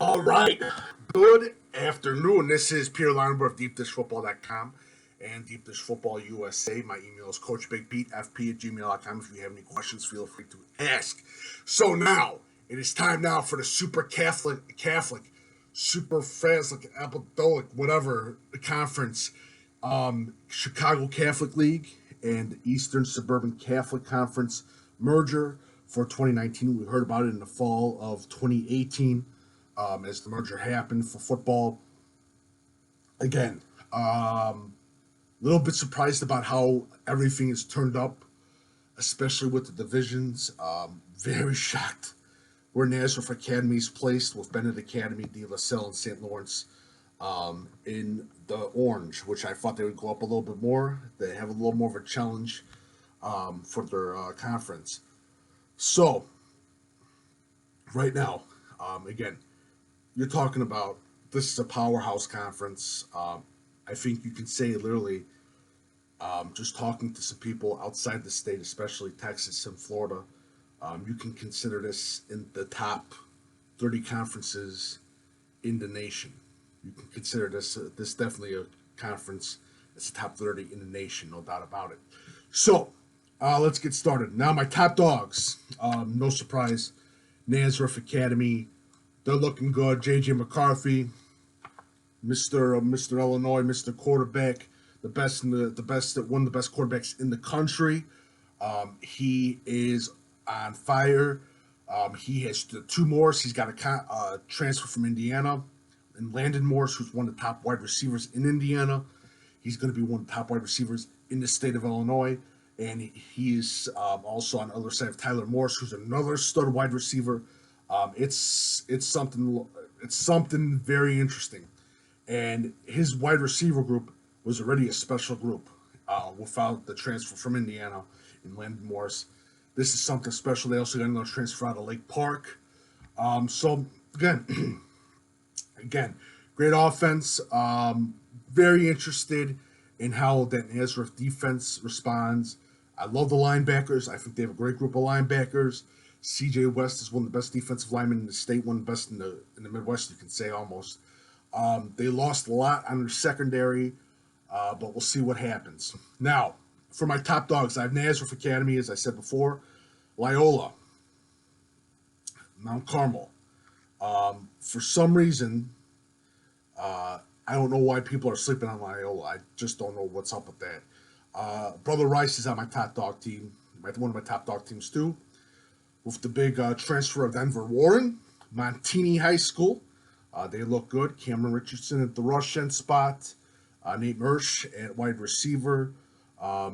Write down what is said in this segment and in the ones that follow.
All right. Good afternoon. This is Peter Leinweber of deepdishfootball.com and Deep Dish Football USA. My email is coachbigpetefp@gmail.com. If you have any questions, feel free to ask. So now, it is time now for the Super Catholic, Super Phaslic, Apostolic, whatever, conference. Chicago Catholic League and Eastern Suburban Catholic Conference merger for 2019. We heard about it in the fall of 2018 as the merger happened for football. Again, a little bit surprised about how everything is turned up, especially with the divisions. Very shocked where Nazareth Academy is placed with Benet Academy, De La Salle, and St. Lauwrence in the orange, which I thought they would go up a little bit more. They have a little more of a challenge for their conference. So, right now, again, you're talking about this is a powerhouse conference. I think you can say literally, just talking to some people outside the state, especially Texas and Florida, you can consider this in the top 30 conferences in the nation. You can consider this definitely a conference that's top 30 in the nation, no doubt about it. So, let's get started. Now, my top dogs, no surprise, Nazareth Academy. They're looking good. J.J. McCarthy, Mr. Illinois, Mr. Quarterback, one of the best quarterbacks in the country. He is on fire. He has two Morris. He's got a transfer from Indiana, and Landon Morris, who's one of the top wide receivers in Indiana. He's going to be one of the top wide receivers in the state of Illinois. And he is also on the other side of Tyler Morris, who's another stud wide receiver. It's something very interesting. And his wide receiver group was already a special group without the transfer from Indiana and Landon Morris. This is something special. They also got another transfer out of Lake Park. So, again, great offense. Very interested in how that Nazareth defense responds. I love the linebackers. I think they have a great group of linebackers. C.J. West is one of the best defensive linemen in the state, one of the best in the Midwest, you can say almost. They lost a lot on their secondary, but we'll see what happens. Now, for my top dogs, I have Nazareth Academy, as I said before, Loyola, Mount Carmel. For some reason, I don't know why people are sleeping on Loyola. I just don't know what's up with that. Brother Rice is on my top dog team, one of my top dog teams too. With the big transfer of Denver Warren, Montini High School. They look good. Cameron Richardson at the rush end spot. Nate Mersch at wide receiver. I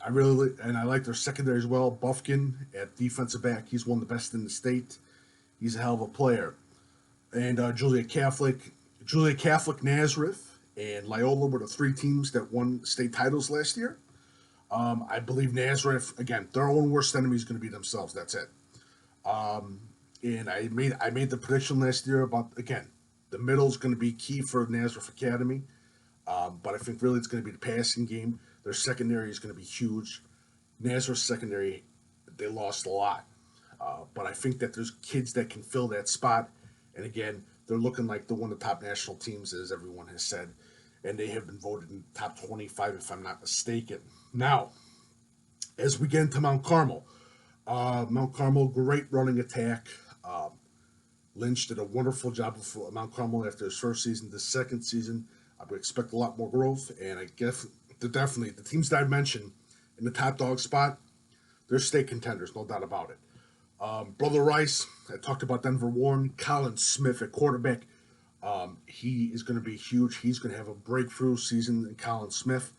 like their secondary as well. Buffkin at defensive back. He's one of the best in the state. He's a hell of a player. And Joliet Catholic, Nazareth, and Loyola were the three teams that won state titles last year. I believe Nazareth, again, their own worst enemy is going to be themselves. That's it. And I made the prediction last year about, again, the middle is going to be key for Nazareth Academy. But I think really it's going to be the passing game. Their secondary is going to be huge. Nazareth secondary, they lost a lot. But I think that there's kids that can fill that spot. And again, they're looking like one of the top national teams, as everyone has said. And they have been voted in the top 25, if I'm not mistaken. Now, as we get into Mount Carmel, great running attack. Lynch did a wonderful job with Mount Carmel after his first season. The second season, I would expect a lot more growth. And I guess definitely the teams that I mentioned in the top dog spot, they're state contenders, no doubt about it. Brother Rice, I talked about Denver Warren. Colin Smith at quarterback. He is going to be huge. He's going to have a breakthrough season in Colin Smith.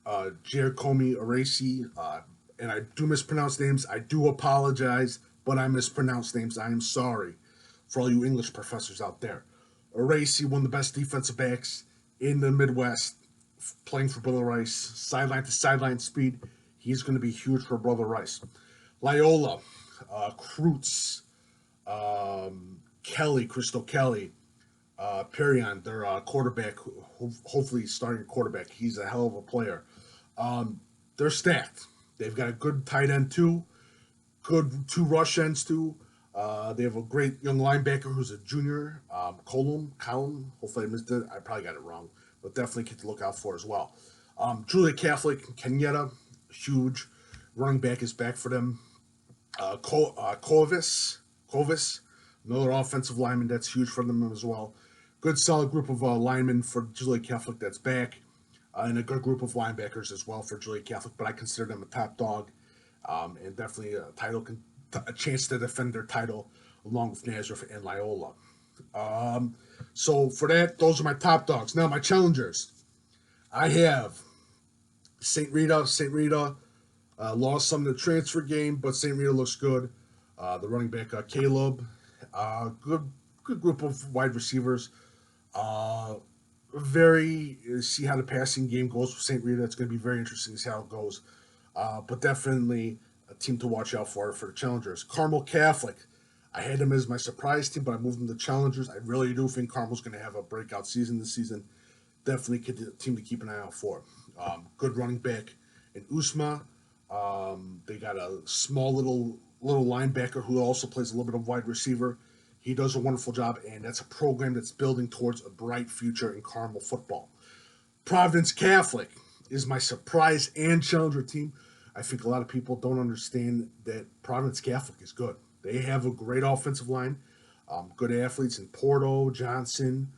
Giacomi Araci, and I do mispronounce names. I do apologize, but I mispronounce names. I am sorry for all you English professors out there. Araci, one of the best defensive backs in the Midwest, playing for Brother Rice, sideline to sideline speed. He's going to be huge for Brother Rice. Loyola, Kreutz, Crystal Kelly, Perion, their quarterback, hopefully starting quarterback. He's a hell of a player. They're stacked. They've got a good tight end too, good two rush ends too. They have a great young linebacker who's a junior, Colum. Hopefully I missed it. I probably got it wrong, but definitely kid to look out for as well. Joliet Catholic, Kenyatta, huge running back is back for them. Covis, another offensive lineman that's huge for them as well. Good solid group of linemen for Joliet Catholic that's back, and a good group of linebackers as well for Joliet Catholic. But I consider them a top dog, and definitely a chance to defend their title along with Nazareth and Loyola. So for that, those are my top dogs. Now my challengers, I have St. Rita. Lost some in the transfer game, but St. Rita looks good. The running back Caleb, good group of wide receivers. See how the passing game goes for St. Rita. It's going to be very interesting to see how it goes. But definitely a team to watch out for the challengers. Carmel Catholic. I had them as my surprise team, but I moved them to challengers. I really do think Carmel's going to have a breakout season this season. Definitely a team to keep an eye out for. Good running back in Usma. They got a small little linebacker who also plays a little bit of wide receiver. He does a wonderful job, and that's a program that's building towards a bright future in Carmel football. Providence Catholic is my surprise and challenger team. I think a lot of people don't understand that Providence Catholic is good. They have a great offensive line, good athletes in Porto, Johnson,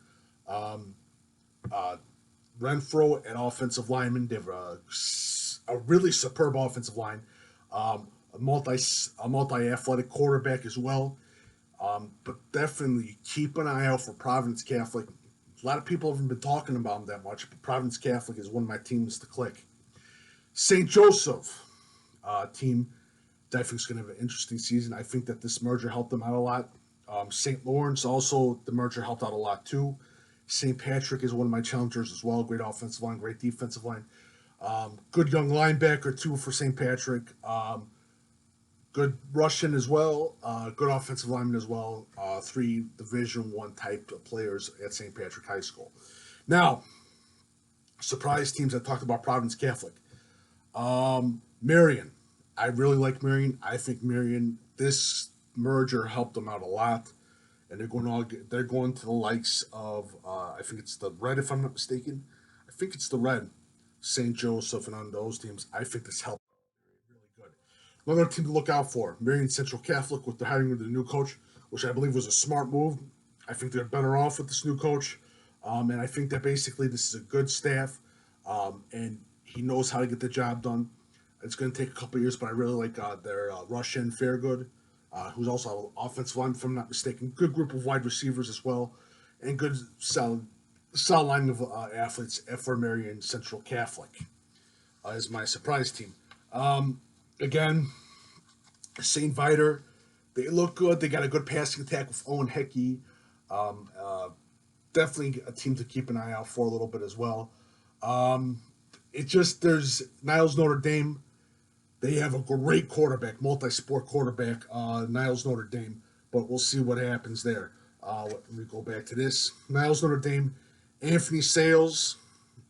Renfro at offensive lineman. They have a really superb offensive line, a multi-athletic quarterback as well. But definitely keep an eye out for Providence Catholic. A lot of people haven't been talking about them that much, but Providence Catholic is one of my teams to click. St. Joseph team, I think is going to have an interesting season. I think that this merger helped them out a lot. St. Lauerence also, the merger helped out a lot too. St. Patrick is one of my challengers as well. Great offensive line, great defensive line. Good young linebacker too for St. Patrick. Good Russian as well. Good offensive lineman as well. 3 Division I type of players at St. Patrick High School. Now, surprise teams. I talked about Providence Catholic. Marmion. I really like Marmion. I think Marmion, this merger helped them out a lot, and they're going to the likes of I think it's the Red, if I'm not mistaken. I think it's the Red, St. Joseph, and on those teams. I think this helped really good. Another team to look out for: Marmion Central Catholic with the hiring of the new coach, which I believe was a smart move. I think they're better off with this new coach, and I think that basically this is a good staff, and he knows how to get the job done. It's going to take a couple of years, but I really like their Russian Fairgood, who's also an offensive line, if I'm not mistaken. Good group of wide receivers as well, and good solid line of athletes for Marmion Central Catholic is my surprise team. Again, St. Viator, they look good. They got a good passing attack with Owen Hickey. Definitely a team to keep an eye out for a little bit as well. There's Niles Notre Dame. They have a great quarterback, multi-sport quarterback, Niles Notre Dame, but we'll see what happens there. Let me go back to this. Niles Notre Dame, Anthony Sales,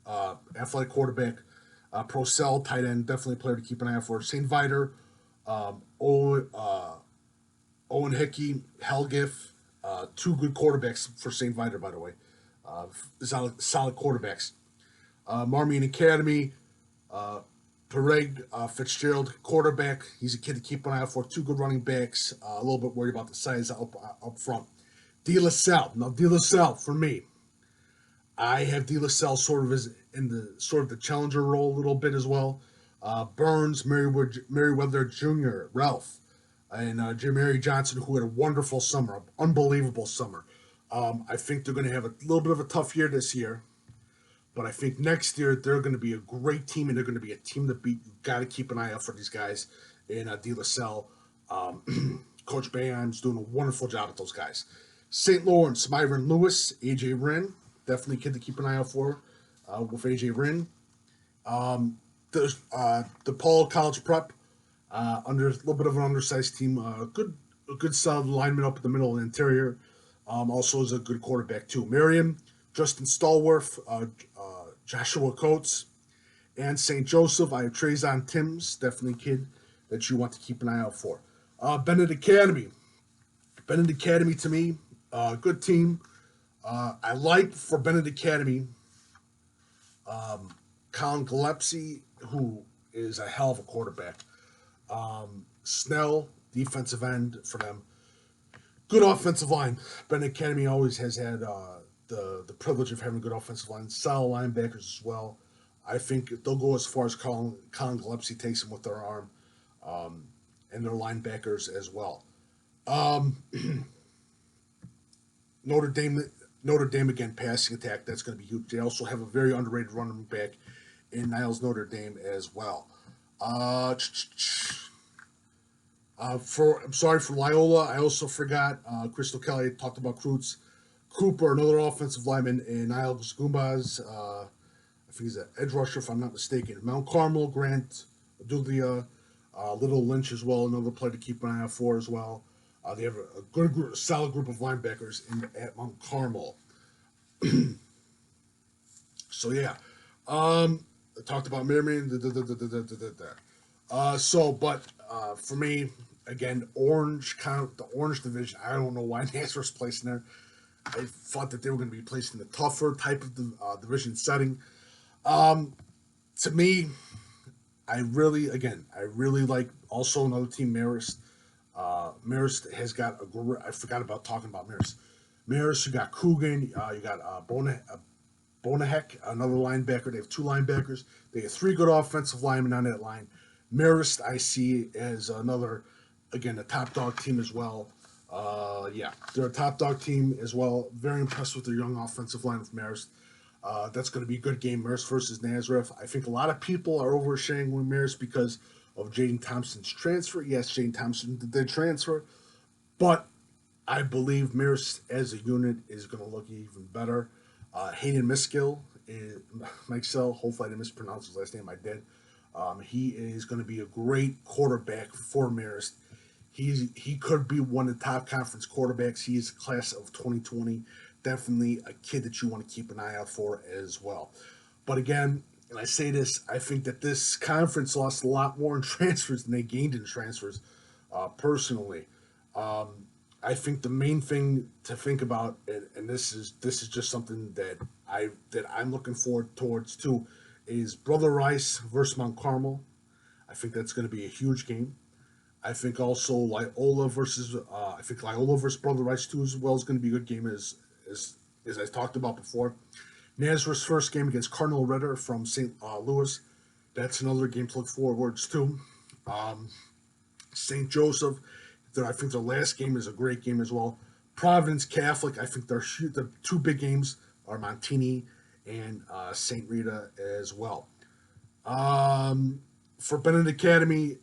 athletic quarterback, Procell, tight end, definitely a player to keep an eye out for. St. Viator, Owen Hickey, Helgiff, 2 good quarterbacks for St. Viator, by the way. Solid quarterbacks. Marmion Academy, Pereg Fitzgerald, quarterback. He's a kid to keep an eye out for. 2 good running backs. A little bit worried about the size up front. De La Salle. Now, De La Salle, for me, I have De La Salle sort of in the challenger role a little bit as well. Burns, Merriweather Jr., Ralph, and Jamari Johnson, who had a wonderful summer, unbelievable summer. I think they're going to have a little bit of a tough year this year. But I think next year they're going to be a great team, and they're going to be a team to beat. You've got to keep an eye out for these guys in De La Salle. Coach Bayheim's doing a wonderful job with those guys. St. Lawrence, Myron Lewis, A.J. Wren, definitely a kid to keep an eye out for with A.J. Wren. The DePaul College Prep, under a little bit of an undersized team. A good solid lineman up in the middle and interior. Also is a good quarterback too. Marion, Justin Stallworth, Joshua Coates, and St. Joseph. I have Trezon Timms, definitely a kid that you want to keep an eye out for. Benet Academy, Benet Academy to me, good team. I like for Benet Academy, Colin Gillespie, who is a hell of a quarterback. Snell, defensive end for them. Good offensive line. Benet Academy always has had the privilege of having a good offensive line. Solid linebackers as well. I think they'll go as far as Colin Gillespie takes them with their arm, and their linebackers as well. Um, Notre Dame, Notre Dame again, passing attack. That's going to be huge. They also have a very underrated running back in Niles Notre Dame as well. I'm sorry for Loyola. I also forgot Crystal Kelly talked about Cooper, another offensive lineman, and Niles Gumbaz. I think he's an edge rusher, if I'm not mistaken. Mount Carmel, Grant, Dulia, Little Lynch as well, another player to keep an eye out for as well. They have a good, solid group of linebackers at Mount Carmel. So yeah, I talked about Marmion. For me, again, the orange division. I don't know why Nazareth's placed in there. I thought that they were going to be placed in the tougher type of division setting. To me, I really like also another team, Marist. Marist has got I forgot about talking about Marist. Marist, you got Coogan, you got Bonahek, another linebacker. They have two linebackers. They have three good offensive linemen on that line. Marist, I see as another, again, a top dog team as well. They're a top dog team as well. Very impressed with their young offensive line with Marist. That's going to be a good game, Marist versus Nazareth. I think a lot of people are oversharing with Marist because of Jaden Thompson's transfer. Yes, Jaden Thompson did transfer, but I believe Marist as a unit is going to look even better. Hayden Miskill, hopefully I didn't mispronounce his last name, I did. He is going to be a great quarterback for Marist. He could be one of the top conference quarterbacks. He is a class of 2020. Definitely a kid that you want to keep an eye out for as well. But again, and I say this, I think that this conference lost a lot more in transfers than they gained in transfers, personally. I think the main thing to think about, and this is just something that I'm looking forward towards too, is Brother Rice versus Mount Carmel. I think that's going to be a huge game. I think also Loyola versus Brother Rice too as well is going to be a good game as I talked about before. Nazareth's first game against Cardinal Ritter from St. Louis. That's another game to look forward to. St. Joseph, I think their last game is a great game as well. Providence Catholic, I think the two big games are Montini and St. Rita as well. For Benet Academy,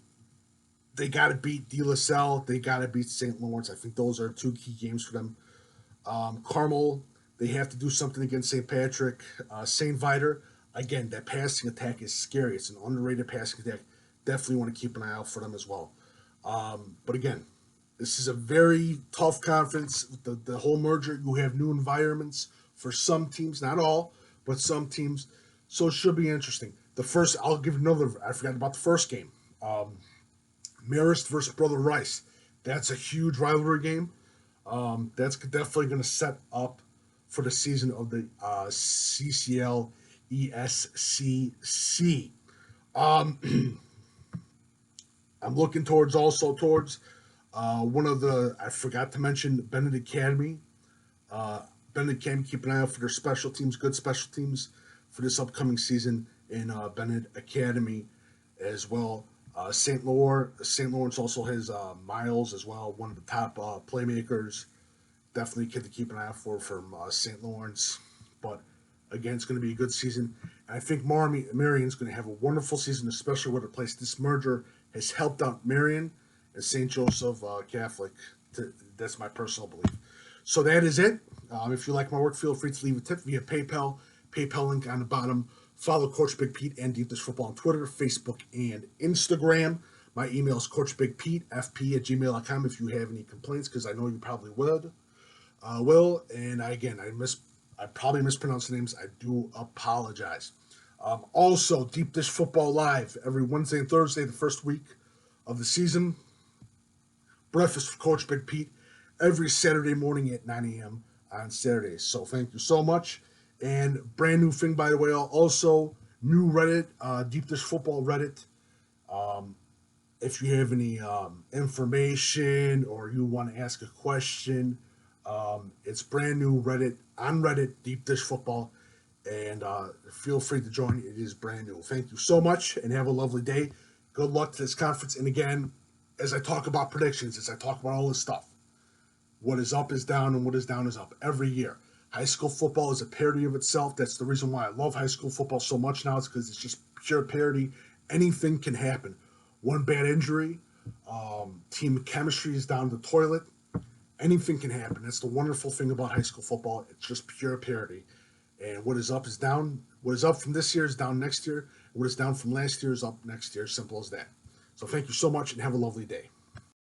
they got to beat De La Salle. They got to beat St. Lawrence. I think those are two key games for them. Carmel, they have to do something against St. Patrick. St. Viator, again, that passing attack is scary. It's an underrated passing attack. Definitely want to keep an eye out for them as well. But again, this is a very tough conference. The whole merger, you have new environments for some teams, not all, but some teams. So it should be interesting. I'll give another, I forgot about the first game. Marist versus Brother Rice. That's a huge rivalry game. That's definitely going to set up for the season of the CCL ESCC. I'm looking towards one of the, I forgot to mention, Benet Academy. Benet Academy, keep an eye out for their special teams, good special teams for this upcoming season in Benet Academy as well. St. Lawrence also has Miles as well, one of the top playmakers. Definitely a kid to keep an eye out for from St. Lawrence. But again, it's going to be a good season. And I think Marion's going to have a wonderful season, especially with the place. This merger has helped out Marmion and St. Joseph Catholic. That's my personal belief. So that is it. If you like my work, feel free to leave a tip via PayPal. PayPal link on the bottom. Follow Coach Big Pete and Deep Dish Football on Twitter, Facebook, and Instagram. My email is coachbigpetefp@gmail.com if you have any complaints, because I know you probably will. And again, I probably mispronounced the names. I do apologize. Also, Deep Dish Football Live every Wednesday and Thursday, the first week of the season. Breakfast with Coach Big Pete every Saturday morning at 9 a.m. on Saturdays. So thank you so much. And brand new thing, by the way, also new Reddit, Deep Dish Football Reddit. If you have any information or you want to ask a question, it's brand new Reddit on Reddit, Deep Dish Football, and feel free to join. It is brand new. Thank you so much, and have a lovely day. Good luck to this conference. And again, as I talk about predictions, as I talk about all this stuff, what is up is down, and what is down is up every year. High school football is a parody of itself. That's the reason why I love high school football so much now. It's because it's just pure parody. Anything can happen. One bad injury, team chemistry is down the toilet. Anything can happen. That's the wonderful thing about high school football. It's just pure parody. And what is up is down. What is up from this year is down next year. What is down from last year is up next year. Simple as that. So thank you so much and have a lovely day.